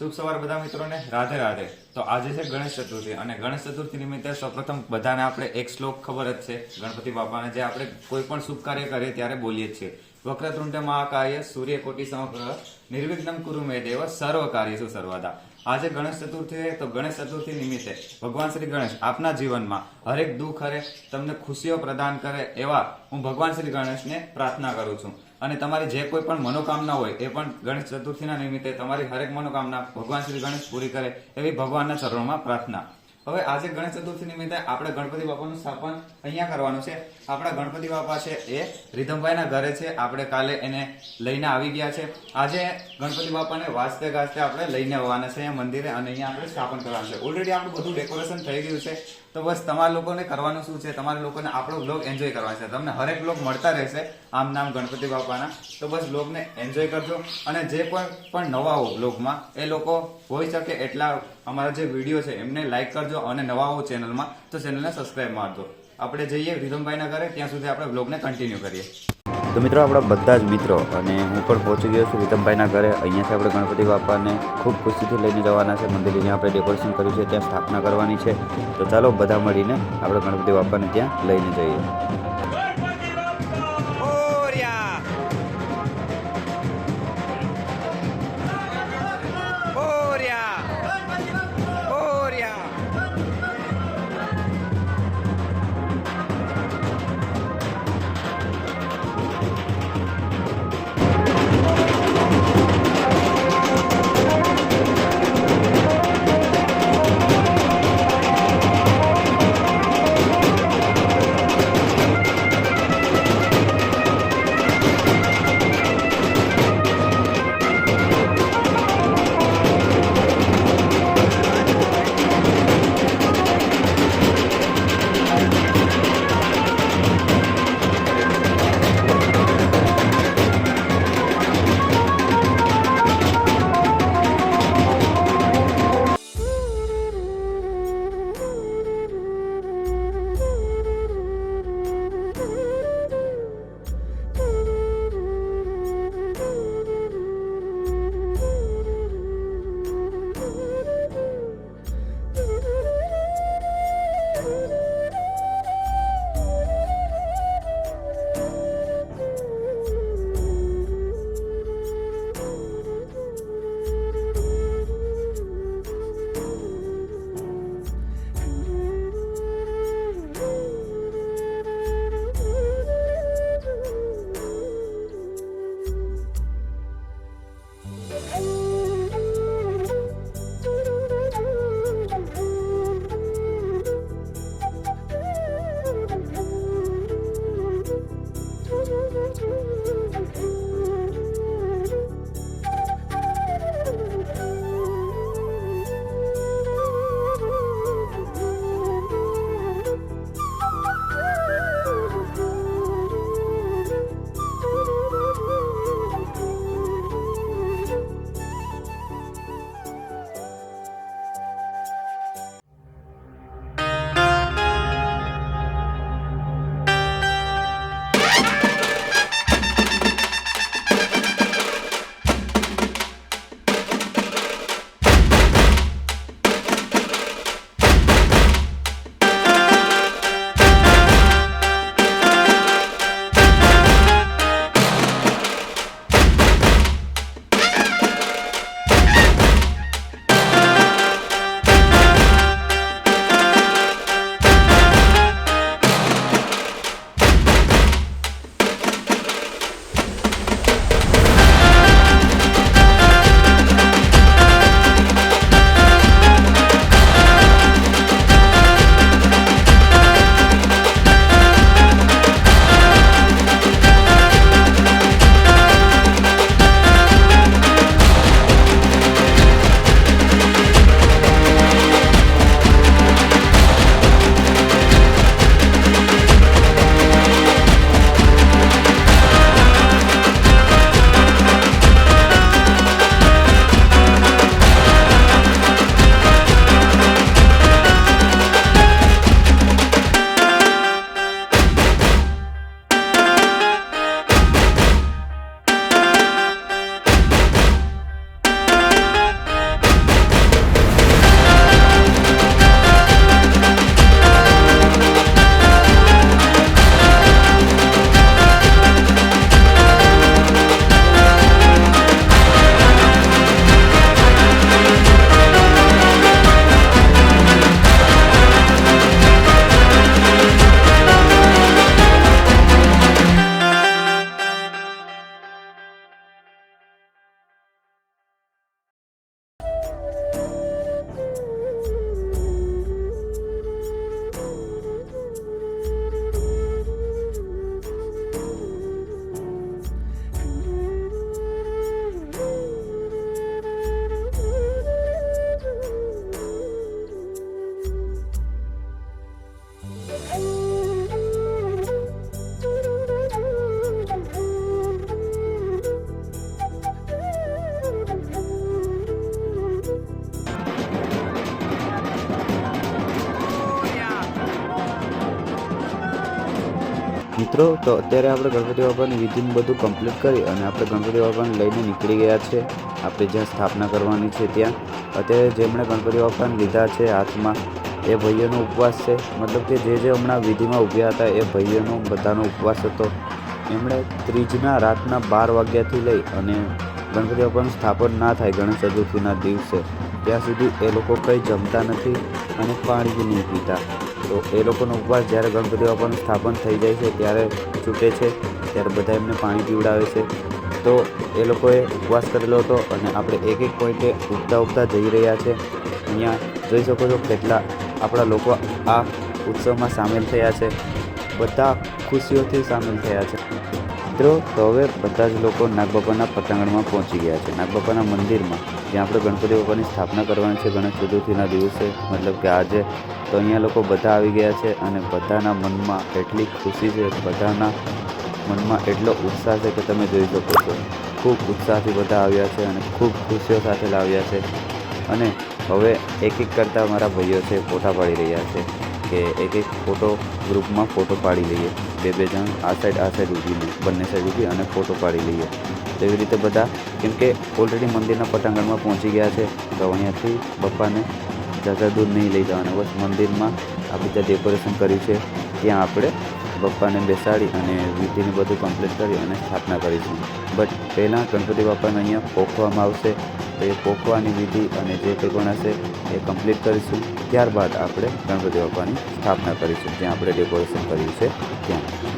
શુભ સવાર બધા મિત્રોને, રાધે રાધે। તો આજે છે ગણેશ ચતુર્થી અને ગણેશ ચતુર્થી નિમિત્તે સૌપ્રથમ બધાને આપણે એક શ્લોક ખબર જ છે ગણપતિ બાપાને, જે આપણે કોઈ પણ શુભ કાર્ય કરીએ ત્યારે બોલીએ જ છીએ। વક્રતુંડ મહાકાય સૂર્યકોટિ સમગ્ર નિર્વિઘ્નમ કુરુ મે દેવ સર્વ કાર્યેષુ સર્વદા। આજે ગણેશ ચતુર્થી છે, તો ગણેશ ચતુર્થી નિમિત્તે ભગવાન શ્રી ગણેશ આપના જીવનમાં હરેક દુઃખ હરે, તમને ખુશીઓ પ્રદાન કરે એવા હું ભગવાન શ્રી ગણેશને પ્રાર્થના કરું છું। અને તમારી જે કોઈ પણ મનોકામના હોય એ પણ ગણેશ ચતુર્થીના નિમિત્તે તમારી હરેક મનોકામના ભગવાન શ્રી ગણેશ પૂરી કરે એવી ભગવાનના ચરણોમાં પ્રાર્થના। હવે આજે ગણેશ ચતુર્થી નિમિત્તે આપણે ગણપતિ બાપાનું સ્થાપન અહીંયા કરવાનું છે। આપણા ગણપતિ બાપા છે એ રીધમભાઈના ઘરે છે, આપણે કાલે એને લઈને આવી ગયા છે। આજે ગણપતિ બાપાને વાજતે ગાજતે આપણે લઈને આવવાના છે અહીંયા મંદિરે અને અહીંયા આપણે સ્થાપન કરવાનું છે। ઓલરેડી આપણું બધું ડેકોરેશન થઈ ગયું છે, તો બસ તમારા લોકોને કરવાનું શું છે, તમારા લોકોને આપણો બ્લોગ એન્જોય કરવા છે। તમને હરેક બ્લોગ મળતા રહેશે આમ નામ ગણપતિ બાપાના, તો બસ બ્લોગને એન્જોય કરજો। અને જે પણ નવા હો બ્લોગમાં એ લોકો હોઈ શકે એટલા અમારા જે વિડીયો છે એમને લાઈક કરજો અને નવા હો ચેનલમાં તો ચેનલને સબસ્ક્રાઈબ મારજો। આપણે જઈએ રીધમભાઈના ઘરે, ત્યાં સુધી આપણે બ્લોગને કન્ટિન્યુ કરીએ। તો મિત્રો, આપણા બધા જ મિત્રો અને હું પણ પહોંચી ગયો છું રીતમભાઈના ઘરે। અહીંયાથી આપણે ગણપતિ બાપાને ખૂબ ખુશીથી લઈને જવાના છે મંદિરે, જ્યાં આપણે ડેકોરેશન કર્યું છે ત્યાં સ્થાપના કરવાની છે। તો ચાલો બધા મળીને આપણે ગણપતિ બાપાને ત્યાં લઈને જઈએ। મિત્રો, તો અત્યારે આપણે ગણપતિ બાપાની વિધિનું બધું કમ્પ્લીટ કરી અને આપણે ગણપતિ બાપાને લઈને નીકળી ગયા છે આપણે જ્યાં સ્થાપના કરવાની છે ત્યાં. અત્યારે જેમણે ગણપતિ બાપાને લીધા છે હાથમાં એ ભાઈઓનો ઉપવાસ છે, મતલબ કે જે હમણાં વિધિમાં ઊભ્યા હતા એ ભાઈઓનો બધાનો ઉપવાસ હતો. એમણે ત્રીજના રાતના 12 વાગ્યાથી લઈ અને ગણપતિ બાપાનું સ્થાપન ના થાય ગણેશ ચતુર્થીના દિવસે ત્યાં સુધી એ લોકો કંઈ જમતા નથી અને પાણી બી નહીં પીતા. તો એ લોકોનો ઉપવાસ જ્યારે ગણપતિ બાપાનું સ્થાપન થઈ જાય છે ત્યારે છૂટે છે, ત્યારે બધા એમને પાણી પીવડાવે છે. તો એ લોકોએ ઉપવાસ કરેલો હતો અને આપણે એક એક પોઈન્ટે ઉગતા જઈ રહ્યા છે. અહીંયા જોઈ શકો છો કેટલા આપણા લોકો આ ઉત્સવમાં સામેલ થયા છે, બધા ખુશીઓથી સામેલ થયા છે. મિત્રો, તો હવે બધા જ લોકો નાગબાપાના પટાંગણમાં પહોંચી ગયા છે, નાગબાપાના મંદિરમાં, જ્યાં આપણે ગણપતિ બાપાની સ્થાપના કરવાની છે ગણેશ ચતુર્થીના દિવસે, મતલબ કે આજે. તો અહીંયા લોકો બધા આવી ગયા છે અને બધાના મનમાં એટલી ખુશી છે, બધાના મનમાં એટલો ઉત્સાહ છે કે તમે જોઈ શકો છો. ખૂબ ઉત્સાહથી બધા આવ્યા છે અને ખૂબ ખુશીઓ સાથે લાવ્યા છે. અને હવે એક એક કરતાં મારા ભાઈઓ છે ફોટા પાડી રહ્યા છે કે એક એક ફોટો ગ્રુપમાં ફોટો પાડી લઈએ, બે જણ આ સાઈડ ઊભીને બંને સાઈડ ઊભી અને ફોટો પાડી લઈએ. તો એવી રીતે બધા, કેમ કે ઓલરેડી મંદિરના પટાંગણમાં પહોંચી ગયા છે, તો અહીંયાથી બપ્પાને ઝાઝા દૂર નહીં લઈ જવાના, બસ મંદિરમાં આપણે ત્યાં ડેકોરેશન કર્યું છે ત્યાં આપણે બપ્પાને બેસાડી અને વિધિને બધું કમ્પ્લીટ કરી અને સ્થાપના કરીશું. બટ પહેલાં ગણપતિ બાપાને અહીંયા પોખવામાં આવશે, તો એ પોખવાની વિધિ અને જે કંઈ પણ હશે એ કમ્પ્લીટ કરીશું. ત્યારબાદ આપણે ગણપતિ બાપાની સ્થાપના કરીશું જ્યાં આપણે ડેકોરેશન કર્યું છે ત્યાં.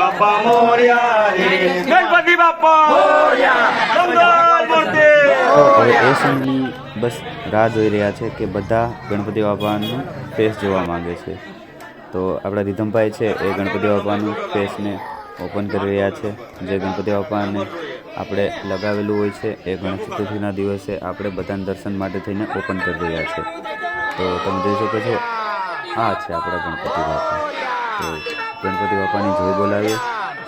બાપા મોર્યા રે, ગણપતિ બાપા મોર્યા, મંગલ મૂર્તિ. તો હવે એ સમયની બસ રાહ જોઈ રહ્યા છે કે બધા ગણપતિ બાપાનું ફેસ જોવા માંગે છે. તો આપણા રીધમભાઈ છે એ ગણપતિ બાપાનું ફેસને ઓપન કરી રહ્યા છે. જે ગણપતિ બાપાને આપણે લગાવેલું હોય છે એ ગણેશ ચતુર્થીના દિવસે આપણે બધાને દર્શન માટે થઈને ઓપન કરી રહ્યા છે. તો તમે જોઈ શકો છો આ છે આપણા ગણપતિ બાપા. તો ગણપતિ બાપાની જય બોલાવીએ,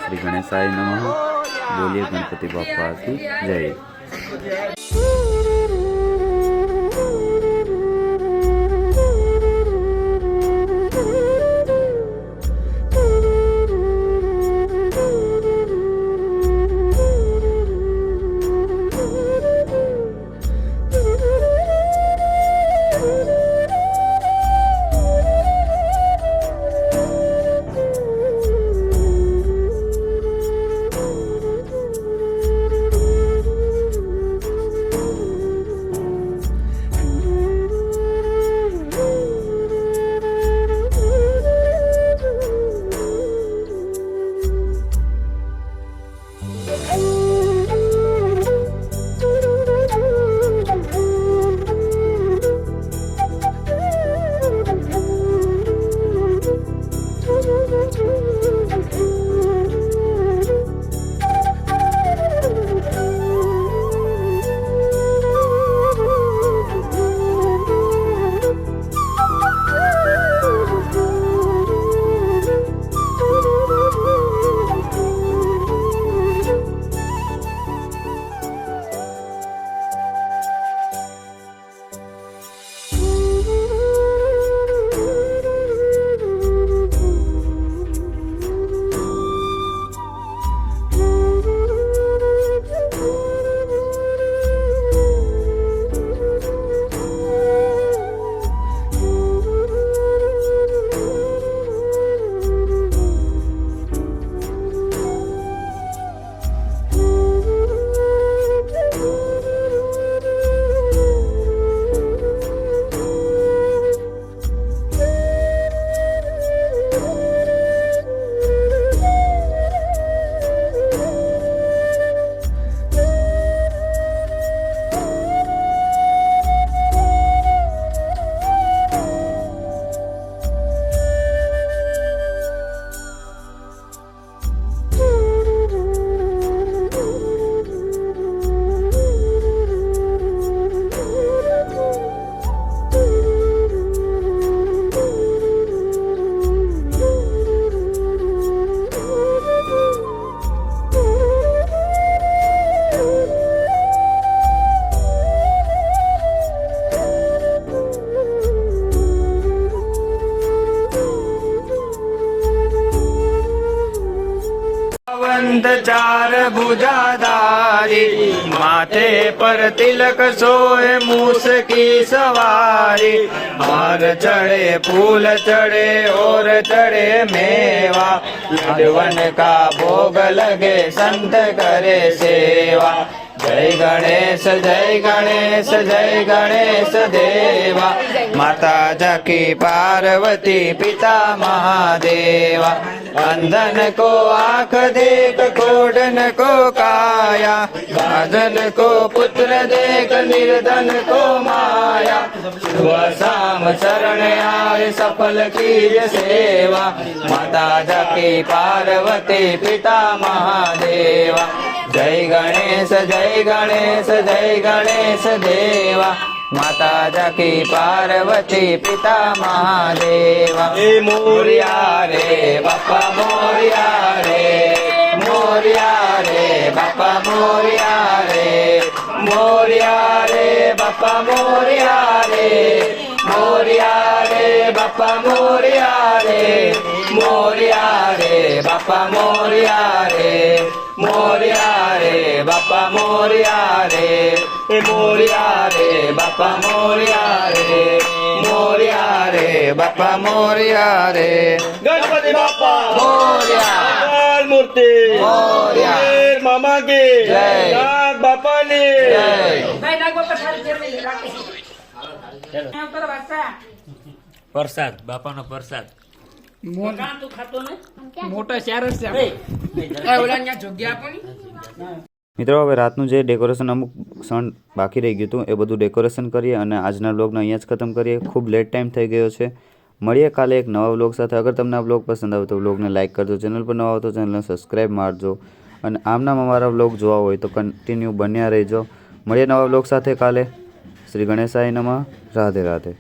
શ્રી ગણેશાય નમઃ, બોલીએ ગણપતિ બાપા કી જય. કંઠ ચાર ભુજાધારી માથે પર તિલક સોય મૂસકી સવારી હાર ચढ़े फूल चढ़े और चढ़े मेवा लाडवन का भोग लगे संत करे सेवा जय गणेश जय गणेश जय गणेश देवा माता जकी पार्वती पिता महादेवा अंधन को आँख देख कोडन को काया गाजन को पुत्र देख निर्धन को माया सुबह शाम शरण आए सफल कीज सेवा माता जकी पार्वती पिता महादेवा जय गणेश जय गणेश जय गणेश देवा माता जकी पार्वती पिता महादेवा मोरिया रे बापा मोरिया रे मोरिया रे बापा मोरिया रे मोरिया रे बापा मोरिया रे मोरिया रे बापा मोरिया रे मोरिया रे बापा मोरिया रे मोरिया रे बापा मोरिया रे मोरिया रे बापा मोरिया रे मोरिया रे बापा मोरिया रे गणपति बापा मोरिया मंगल मूर्ति मोरिया मामा की जय। नाग बापा ने जय ભાઈ નાગો પછાડ ફેરવી રાખે એમ કરો વાસા પ્રસાદ બાપાનો પ્રસાદ કાં તું ખાતો ને મોટો શહેર જ છે એ ઓલા ન્યા જગ્યા આપો ની મિત્રો હવે રાતનું જે ડેકોરેશન અમુક ક્ષણ બાકી રહી ગયું હતું એ બધું ડેકોરેશન કરીએ અને આજના વ્લોગને અહીંયા જ ખતમ કરીએ. ખૂબ લેટ ટાઈમ થઈ ગયો છે. મળીએ કાલે એક નવા વ્લોગ સાથે. અગર તમને આ વ્લોગ પસંદ આવે તો વ્લોગને લાઇક કરજો, ચેનલ પર નવા હો તો ચેનલને સબસ્ક્રાઈબ મારજો અને આમનામ અમારા વ્લોગ જોવા હોય તો કન્ટિન્યુ બન્યા રહેજો. મળીએ નવા વ્લોગ સાથે કાલે. શ્રી ગણેશાય નમઃ. રાધે રાધે.